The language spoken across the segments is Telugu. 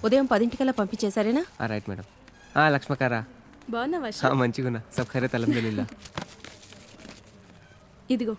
ఉదయం 10 పంపించేశారేనా? Right madam. లక్ష్మకారా బాగున్నావా? మంచిగున్నా. సబ్ ఖైరత్ అల్హమ్దులిల్లా. ఇదిగో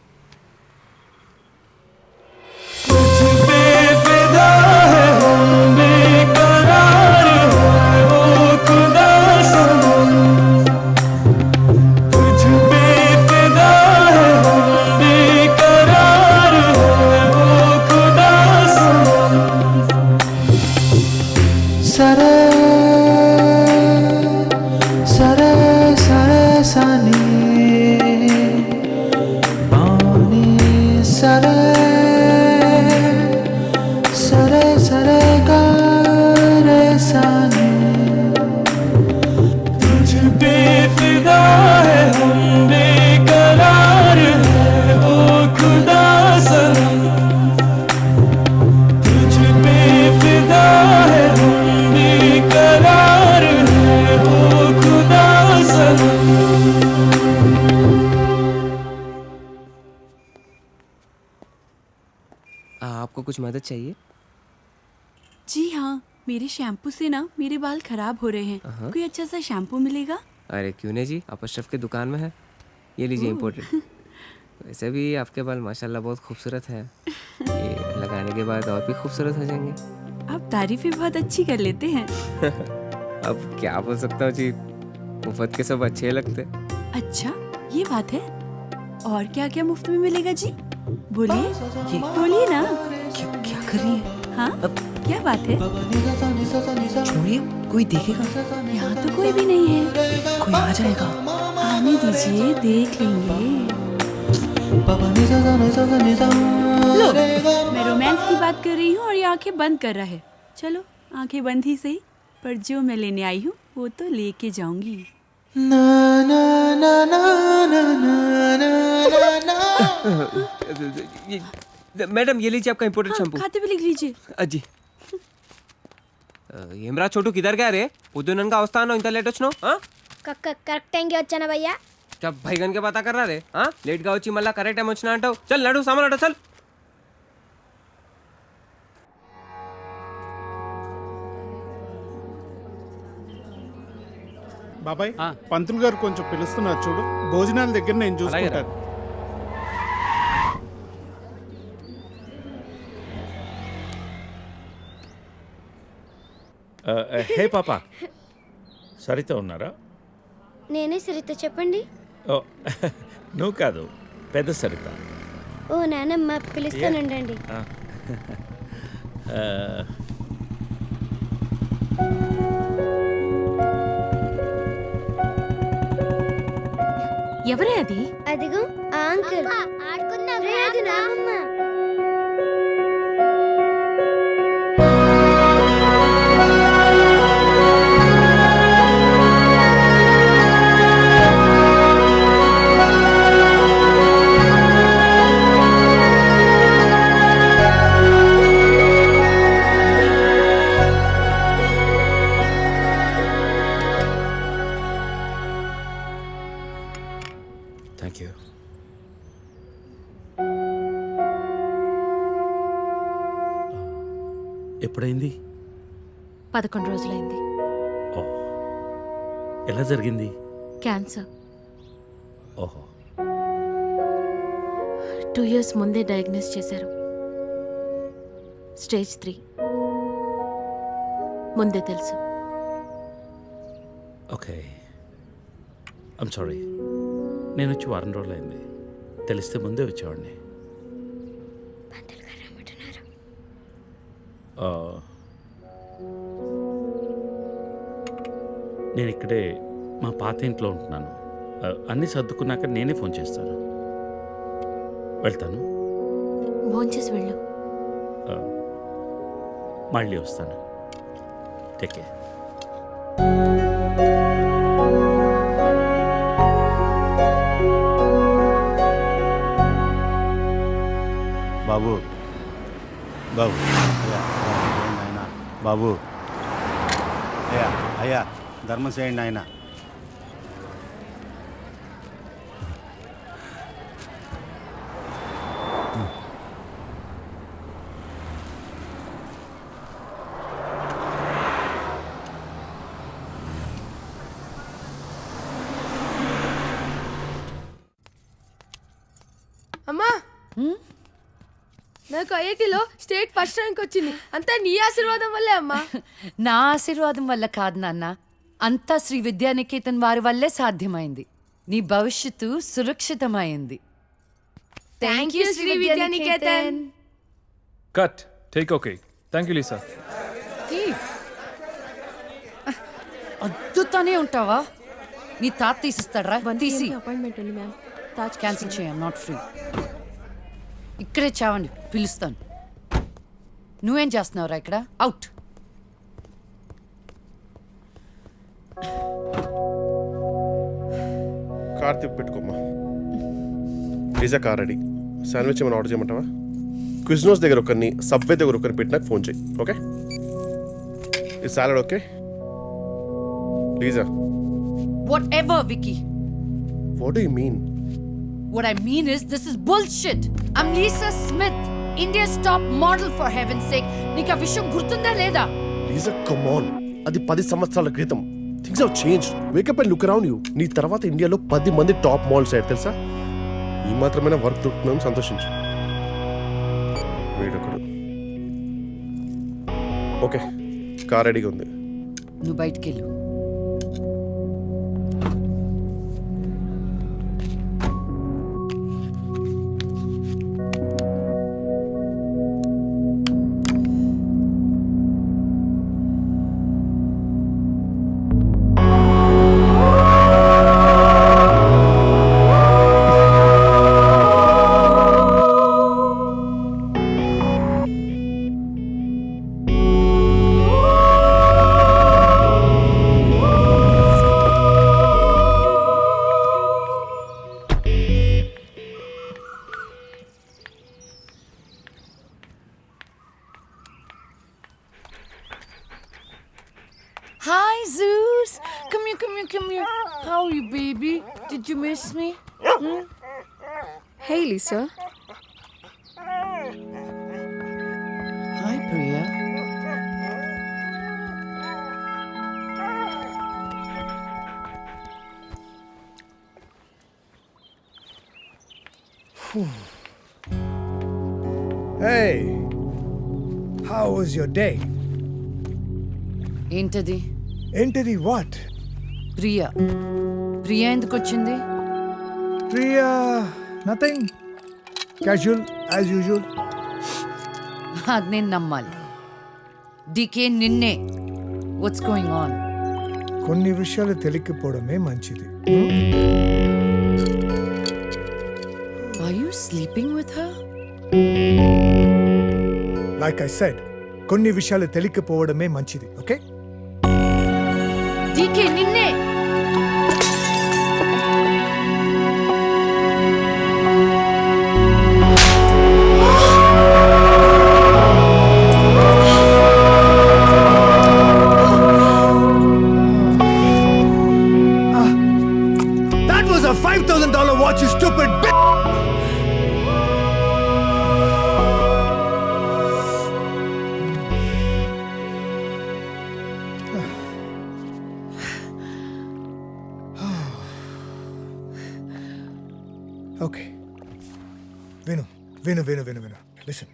आपको कुछ मदद चाहिए? जी हाँ, मेरे शैम्पू से ना मेरे बाल खराब हो रहे हैं। कोई अच्छा सा शैम्पू मिलेगा? अरे क्यों नहीं जी, आप अशरफ की दुकान में है, ये लीजिए इम्पोर्टेड। वैसे भी आपके बाल माशाल्लाह बहुत खूबसूरत है, ये लगाने के बाद और भी खूबसूरत हो जाएंगे। आप तारीफें बहुत अच्छी कर लेते हैं। अब क्या बोल सकता हूँ जी, मुफ्त के सब अच्छे लगते। अच्छा, ये बात है। और क्या क्या मुफ्त में मिलेगा जी? बोलिए बोलिए ना। क्या कर रही है? हाँ, क्या बात है? छोड़िए, कोई देखेगा। यहाँ तो कोई भी नहीं है। कोई आ जाएगा। आने दीजिए, देख लेंगे। लो, मैं रोमांस की बात कर रही हूँ और ये आंखें बंद कर रहा है। चलो, आंखें बंद ही सही, पर जो मैं लेने आई हूँ वो तो लेके जाऊंगी। मैडम ये लीजिए आपका इम्पोर्टेड शैम्पू। खाते भी लिख लीजिए। అజ్జి ఏమ్రా చోటు కిదర్ గా రే పొద్దుననగా వస్తానో ఇంత లేట్ వచ్చినావు? కరెక్ట్ టైంకి వచ్చానా భయ్యా? क्या भैगन के पता कर रहा रे? लेट గా వచ్చి మళ్ళా కరెక్ట్ టైం వచ్చినా అంటావు. చల్ నడు సామాన్ అట చల్. బాబాయ్, పంతులు గారు కొంచెం పిలుస్తున్నారు చూడు. భోజనాల దగ్గర నేను చూసుకుంటాను. హే పాప, సరిత ఉన్నారా? నేనే సరిత, చెప్పండి. ఓ నువ్వు కాదు, పెద్ద సరిత. ఓ నానమ్మ, పిలుస్తానండి. ఎవరే అది? అదిగో ఆ అంకుల్. రే, అది నానమ్మ. Thank you. ఎప్పుడైంది? 11 రోజులైంది. ఓ, ఎలా జరిగింది? క్యాన్సర్. ఓహో, 2 years ముందే డయాగ్నోస్ చేశారు. స్టేజ్ 3. ముందే తెలుసు. ఓకే. I'm sorry. నేను వచ్చి వారం రోజులైంది. తెలిస్తే ముందే వచ్చేవాడిని. నేను ఇక్కడే మా పాత ఇంట్లో ఉంటున్నాను. అన్నీ సర్దుకున్నాక నేనే ఫోన్ చేస్తాను. వెళ్తాను. భోంచేసి వెళ్ళు. మళ్ళీ వస్తాను. Take care. బాబు బాబు ఆయన బాబు, అయ్యా అయ్యా ధర్మం చేయండి ఆయన. నాకు ఐఐటిలో స్టేట్ ఫస్ట్ ర్యాంక్ వచ్చింది అంతా నీ ఆశీర్వాదం వల్లే అమ్మా. నా ఆశీర్వాదం వల్ల కాదు నాన్న, అంతా శ్రీ విద్యానికేతన్ వారి వల్లే సాధ్యమైంది. నీ భవిష్యత్తు సురక్షితమైంది. Thank you Sri Vidyaniketan. Cut take okay. Thank you Lisa. అద్దుతానే ఉంటావా? నీ తాత తీసిస్తాడ్రా? తీసి అపాయింట్మెంట్ ఉంది మ్యామ్. తాజ్ క్యాన్సిల్ చేయం, నాట్ ఫ్రీ. ఇక్కడే చావండి, పిలుస్తాను. నువ్వేం చేస్తున్నావురా ఇక్కడ? అవుట్. కార్ తిప్పి పెట్టుకోమ్మా. Pizza car ready. శాండ్విచ్ ఏమైనా ఆర్డర్ చేయమంటావా? క్విజ్నోస్ దగ్గర ఒకరిని, సబ్వే దగ్గర ఒకరిని పెట్టి నాకు ఫోన్ చేయి. ఓకే? ఈ salad okay? లీజా, Whatever, Vicky. What do you mean? What I mean is, this is bullshit. I'm Lisa Smith, India's top model, for heaven's sake. నీకు ఆ విషయం గుర్తుందా లేదా? లీజా కమ్ ఆన్, అది 10 సంవత్సరాల క్రితం. Things have changed. Wake up and look around you. నీ తర్వాత ఇండియాలో 10 మంది టాప్ మోడల్స్ అయ్యారు తెలుసా? ఈ మాత్రమైనా వర్క్ దొరుకుతుందని సంతోషించు. వీడొకడు. ఓకే, కార్ రెడీగా ఉంది. నువ్వు బయటికి వెళ్ళు. Hi, Zeus. Come here, come here, come here. How are you, baby? Did you miss me? Hey Lisa. Hi, Priya. Hey, how was your day? ఏంటది? Entity what? ప్రియా. ప్రియా ఎందుకు వచ్చింది? Priya, nothing. Casual, as usual. అది నేను నమ్మాలి. డికే నిన్నే. What's going on? కొన్ని విషయాలు తెలియకపోవడమే మంచిది. Are you sleeping with her? Like I said, కొన్ని విషయాలు తెలియకపోవడమే మంచిది. ఓకే? డికే నిన్నే. That was a $5,000 watch, you stupid bitch! Okay. Vinu. Listen.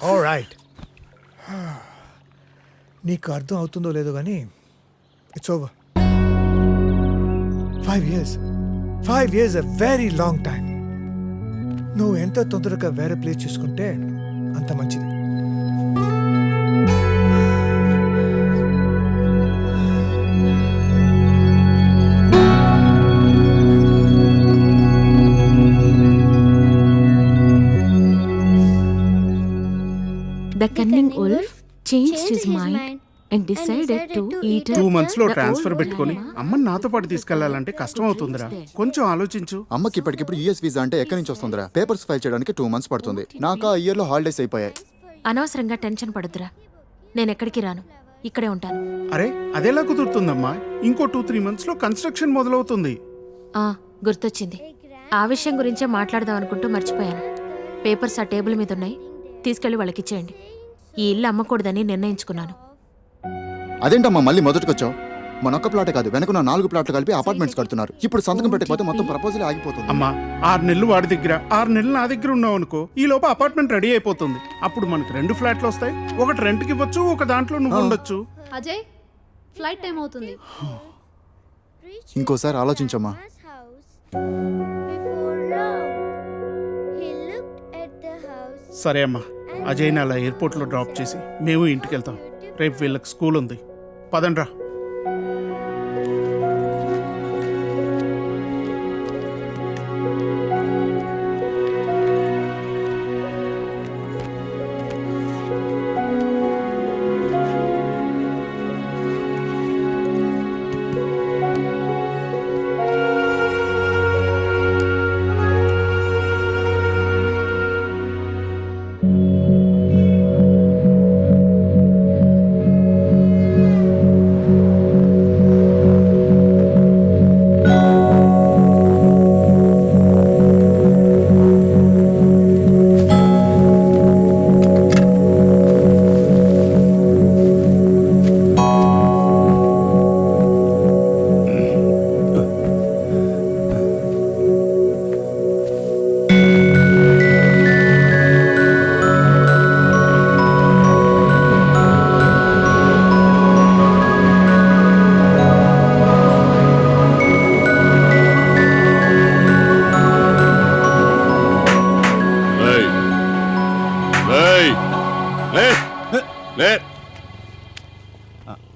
All right. నీకు అర్థం అవుతుందో లేదో కానీ it's over. 5 years. 5 years a very long time. నువ్వు ఎంత తొందరగా వేరే ప్లేస్ చేసుకుంటే అంత మంచిది. The cunning wolf changed his mind and decided to eat 2 months లో the ట్రాన్స్ఫర్ old పెట్టుకొని grandma. అమ్మని నాతో పాటు తీసుకెళ్లాలంటే కష్టం అవుతుందిరా. కొంచెం ఆలోచించు. అమ్మకి ఇప్పటికిప్పుడు యూఎస్ వీసా అంటే ఎక్కడి నుంచి వస్తుందిరా? పేపర్స్ ఫైల్ చేయడానికి 2 months పడుతుంది. నాకు ఆ ఇయర్ లో హాలిడేస్ అయిపోయాయి. అనవసరంగా టెన్షన్ పడొద్దురా. నేను ఎక్కడికి రాను, ఇక్కడే ఉంటాను. అరే అదెలా కుదురుతుందమ్మా? ఇంకో 2-3 months లో కన్స్ట్రక్షన్ మొదలవుతుంది. గుర్తొచ్చింది. ఆ విషయం గురించే మాట్లాడదాం అనుకుంటూ మర్చిపోయాను. పేపర్స్ ఆ టేబుల్ మీద ఉన్నాయి, తీసుకెళ్లి వాళ్ళకి ఇచ్చేయండి. ఈ ఇల్లు అమ్మకూడదని నిర్ణయించుకున్నాను. అదేంటమ్మా మళ్ళీ మొదటికొచ్చావు? మనొక్క ప్లాటే కాదు, వెనక 4 ప్లాట్లు కలిపి అపార్ట్మెంట్స్ కడుతున్నారు. ఇప్పుడు సంతకం పెట్టకపోతే మొత్తం ప్రపోజల్ ఆగిపోతుంది. అమ్మా 6 నెలలు వాడి దగ్గర 6 నెలలు నా దగ్గర ఉన్నావు అనుకో, ఈ లోపు అపార్ట్మెంట్ రెడీ అయిపోతుంది. అప్పుడు మనకి 2 ఫ్లాట్లు వస్తాయి. ఒకటి రెంట్కి ఇవ్వచ్చు, ఒక దాంట్లో నువ్వు ఉండొచ్చు. అజయ్ ఫ్లైట్ టైం అవుతుంది. ఇంకోసారి ఆలోచించమ్మా. సరే అమ్మా, అజయ్ని అలా ఎయిర్పోర్ట్లో డ్రాప్ చేసి మేము ఇంటికి వెళ్తాం. రేపు వీళ్ళకి స్కూల్ ఉంది. పదండ్రా.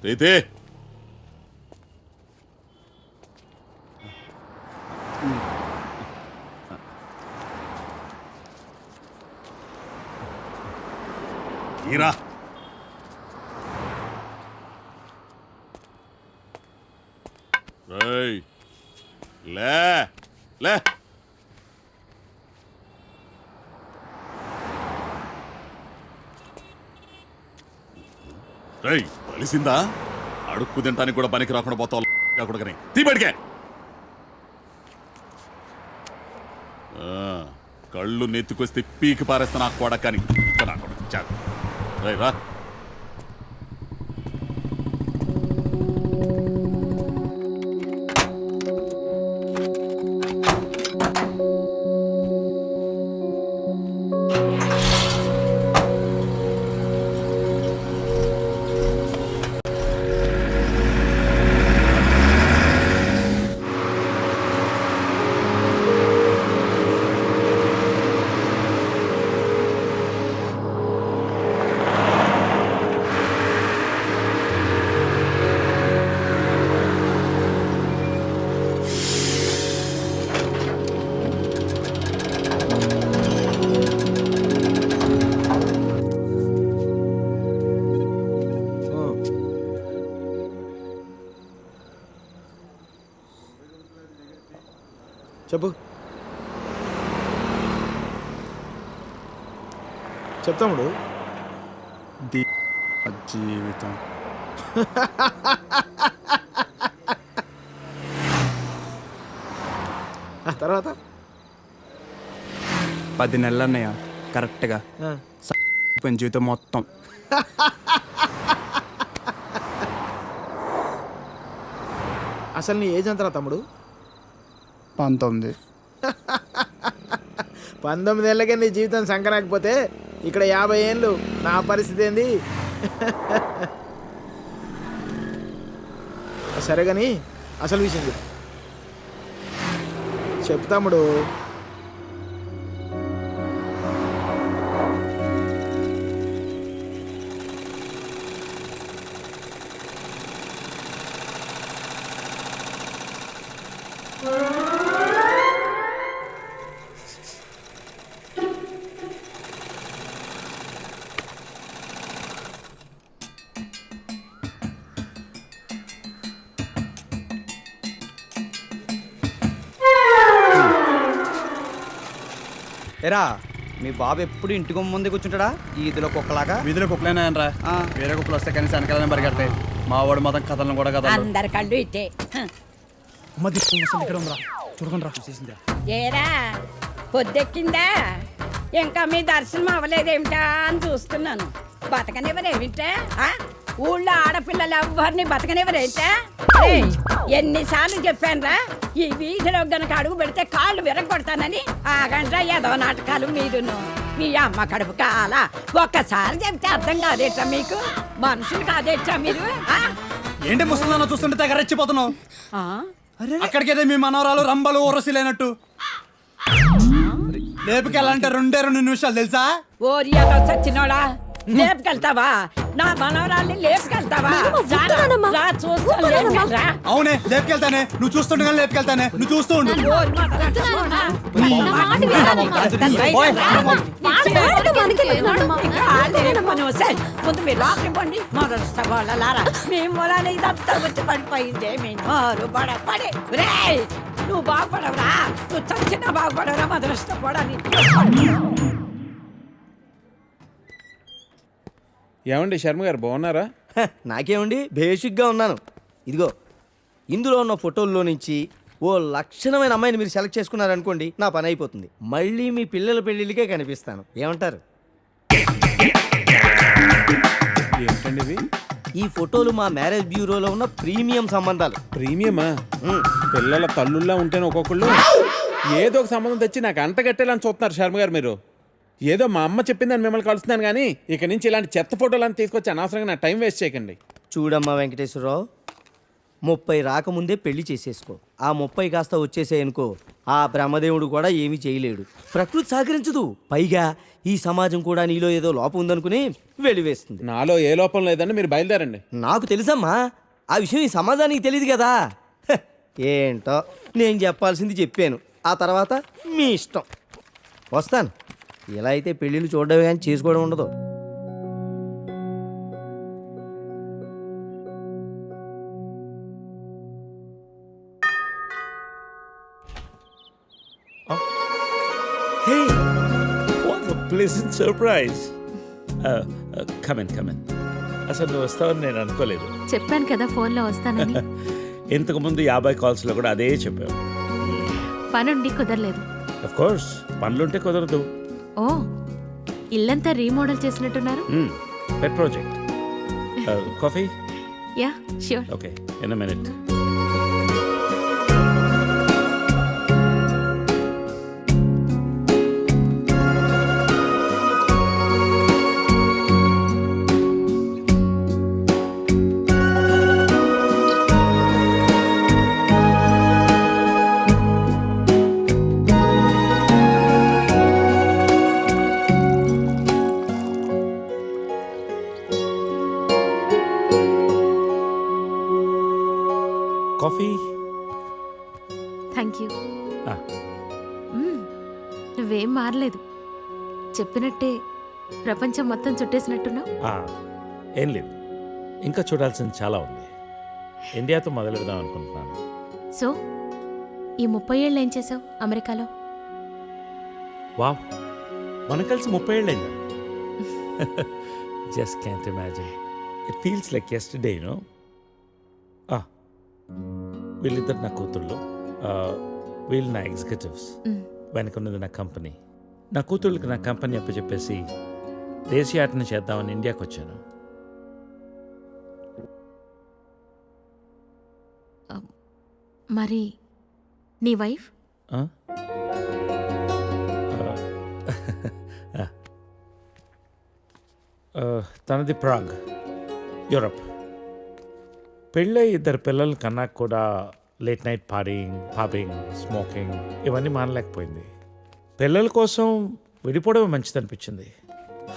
ప్రీతి, ఈరా. రేయ్ లే లే. రేయ్ కలిసిందా? అడుక్కు తింటానికి కూడా పనికి రాకుండా పోతావు కొడుకని. తీబడికే కళ్ళు నెత్తికొస్తే పీకి పారేస్తా నాకు కొడకని. నా కొడుకు చాలు. రేయ్ రా. చెప్పు. చెప్తాముడు. జీవితం తర్వాత 10 నెలలు అన్నయ్య కరెక్ట్గా జీవితం మొత్తం. అసలు నీ ఏజ్ ఎంతరా తమ్ముడు? 19. 19 ఏళ్ళకే నీ జీవితం సంకరాకపోతే ఇక్కడ 50 ఏళ్ళు నా పరిస్థితి ఏంది? సరే కానీ అసలు విషయం చెప్పు తమ్ముడు. ఎరా మీ బాబు ఎప్పుడు ఇంటి ముందే కూర్చుంటాడా? ఈదిలో కుక్కలాగా. వీధిలో కుక్కలేనాయనరా, వేరే కుక్కలు వస్తే కనీసం వెనకాలనే పరిగెడతాయి. మా వాడు మొత్తం కథలను కూడా కదా. అందరి కళ్ళు ఇట్టే. చూడకుండా రా, చూసేసిందిరా. ఏరా పొద్దెక్కిందా? ఇంకా మీ దర్శనం అవ్వలేదేమిటా అని చూస్తున్నాను. బతకనివ్వరేమిటా? ఊళ్ళో ఆడపిల్లలు ఎవ్వరిని బతకనివ్వరైతే ఎన్నిసార్లు చెప్పానురా ఈ వీధిలో గనక అడుగు పెడితే కాళ్ళు విరగొడతానని ఆగండ్రా ఏదో నాటకాలు మీరును మీ అమ్మ కడుపు కాల ఒక్కసారి చెప్తే అర్థం కాదేట్రా మీకు మనుషులు కాదేట్రా మీరు ఏంటి ముసలిదాన్ని చూస్తుంటే తెగ రెచ్చిపోతున్నావు అక్కడికైతే మీ మనవరాలు రంబలు ఊరసి లేనట్టు లేపుకెళ్ళాలంటే 2 నిమిషాలు తెలుసా ఓరియాతో సచ్చినోడా లేపుకెళ్తావా నా మనవరాల్ని లేపుకెళ్తావా రా, చూస్తాను, లేపుకెళ్ళరా. అవునే లేపుకెళ్తానే నువ్వు చూస్తుండగా లేపుకెళ్తానే నువ్వు చూస్తూ ఉండు ఓరి మాటరా. ముందు మీరు లోపలి పండి మొదటి వాళ్ళలారా మీ మూలాన ఇదంతా వచ్చి పడిపోయిందే మీ నోరు పడపడి రేయ్ నువ్వు బాగుపడవురా నువ్వు చచ్చినా బాగుపడవురా మొదలష్టపడని ఏమండి శర్మ గారు బాగున్నారా? నాకేమండి బేసిక్గా ఉన్నాను. ఇదిగో ఇందులో ఉన్న ఫోటోల్లో నుంచి ఓ లక్షణమైన అమ్మాయిని మీరు సెలెక్ట్ చేసుకున్నారనుకోండి నా పని అయిపోతుంది. మళ్ళీ మీ పిల్లల పెళ్ళిళ్ళకే కనిపిస్తాను. ఏమంటారు? ఏంటండి ఇది? ఈ ఫోటోలు మా మ్యారేజ్ బ్యూరోలో ఉన్న ప్రీమియం సంబంధాలు. ప్రీమియమా? పిల్లల తల్లుల్లా ఉంటేనే ఒక్కొక్కళ్ళు ఏదో ఒక సంబంధం తెచ్చి నాకు అంట కట్టేలా చూస్తున్నారు శర్మ గారు మీరు. ఏదో మా అమ్మ చెప్పిందని మిమ్మల్ని కలుస్తున్నాను కానీ ఇక నుంచి ఇలాంటి చెత్త ఫోటోలను తీసుకొచ్చి అనవసరంగా నా టైం వేస్ట్ చేయకండి. చూడమ్మా వెంకటేశ్వరరావు 30 రాకముందే పెళ్లి చేసేసుకో. ఆ 30 కాస్త వచ్చేసేయనుకో ఆ బ్రహ్మదేవుడు కూడా ఏమీ చేయలేడు. ప్రకృతి సహకరించదు. పైగా ఈ సమాజం కూడా నీలో ఏదో లోపం ఉందనుకుని వెలివేస్తుంది. నాలో ఏ లోపం లేదని మీరు బయలుదేరండి. నాకు తెలుసమ్మా ఆ విషయం ఈ సమాజానికి తెలియదు కదా. ఏంటో నేను చెప్పాల్సింది చెప్పాను. ఆ తర్వాత మీ ఇష్టం. వస్తాను. ఇలా అయితే పెళ్ళిళ్ళు చూడడమే కానీ చేసుకోవడం ఉండదు. Hey, what a pleasant surprise. Come in. అసలు నువ్వు వస్తావని నేను అనుకోలేదు. చెప్పాను కదా ఫోన్లో వస్తానని. ఇంతకుముందు 50 కాల్స్లో కూడా అదే చెప్పావు. పనుండి కుదరలేదు. అఫ్ కోర్స్ పనులుంటే కుదరదు. ఓ ఇల్లంతా రీమోడల్ చేసినట్టున్నారు. పెట్ project. Coffee? Yeah sure. Okay in a minute. Coffee? Thank you. నువ్వేం మారలేదు. చెప్పినట్టే ప్రపంచం మొత్తం చుట్టేసినట్టున్నావు. ఏం లేదు, ఇంకా చూడాల్సింది చాలా ఉంది. ఇండియాతో మొదలెడదాం అనుకుంటున్నాను. సో ఈ 30 ఏళ్ళు ఏం చేసావు అమెరికాలో? వావ్, మనం కలిసి 30 ఏళ్ళైందా? Just can't imagine. It feels like yesterday, you know. వీళ్ళిద్దరు నా కూతుళ్ళు, వీళ్ళు నా ఎగ్జిక్యూటివ్స్, వెనకున్నది నా కంపెనీ. నా కూతుళ్ళకి నా కంపెనీ అప్పచెప్పేసి దేశీయ ఆటను చేద్దామని ఇండియాకి వచ్చాను. మరి నీ వైఫ్? తనది ప్రాగ్, యూరప్. పెళ్ళై 2 పిల్లలు కన్నా కూడా late night partying, pubbing, smoking ఇవన్నీ మానలేకపోయింది. పిల్లల కోసం విడిపోవడమే మంచిది అనిపించింది.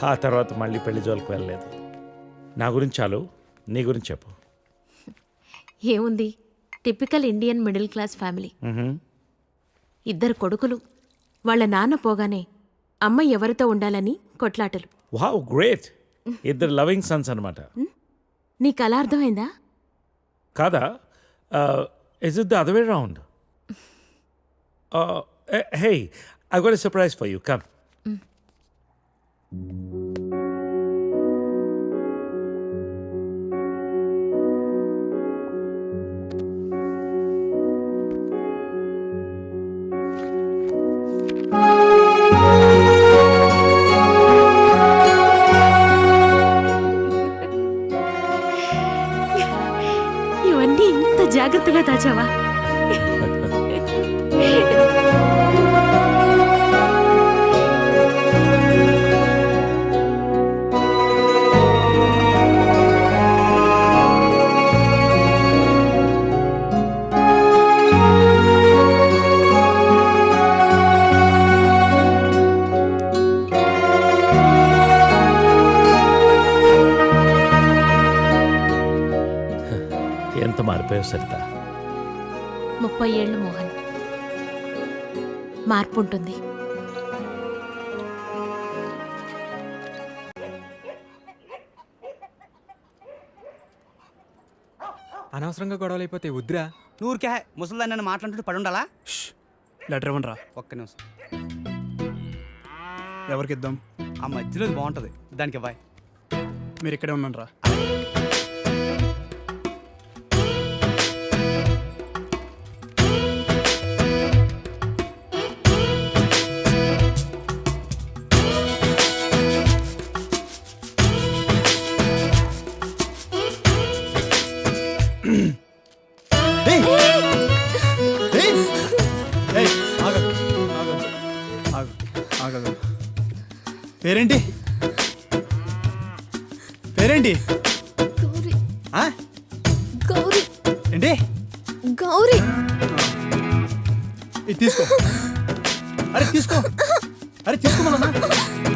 ఆ తర్వాత మళ్ళీ పెళ్లి జోలికి వెళ్ళలేదు. నా గురించి చాలు, నీ గురించి చెప్పు. ఏముంది, typical Indian middle class family. 2 కొడుకులు. వాళ్ళ నాన్న పోగానే అమ్మ ఎవరితో ఉండాలని కొట్లాటలు. Wow, great. 2 లవింగ్ సన్స్ అనమాట. నీకు అలా అర్థమైందా? కాదా? Is it the other way around? Hey, I've got a surprise for you. Come. జాగ్రత్తగా దాచావా? ఎంత మారిపోయావు సరిత. 30 ఏళ్ళు మోహన్. మార్పు ఉంటుంది. అనవసరంగా గొడవలు అయిపోతే వద్దురా. నూరికే ముసలిదాన్ని నన్ను మాట్లాడుతూ పడి ఉండాలా? లెటర్ ఇవ్వండి రా. ఒక్క నిమిషం. ఎవరికి ఇద్దాం? ఆ మధ్యలో ఇది బాగుంటుంది, దానికి ఇవ్వాలి. మీరు ఇక్కడే ఉండండి రా. పేరేంటి? పేరేంటి? గౌరీ. ఆ? గౌరీ. ఏంటి? గౌరీ. ఇది తీసుకో. అరే తీసుకో. అరే తీసుకోమన్నా.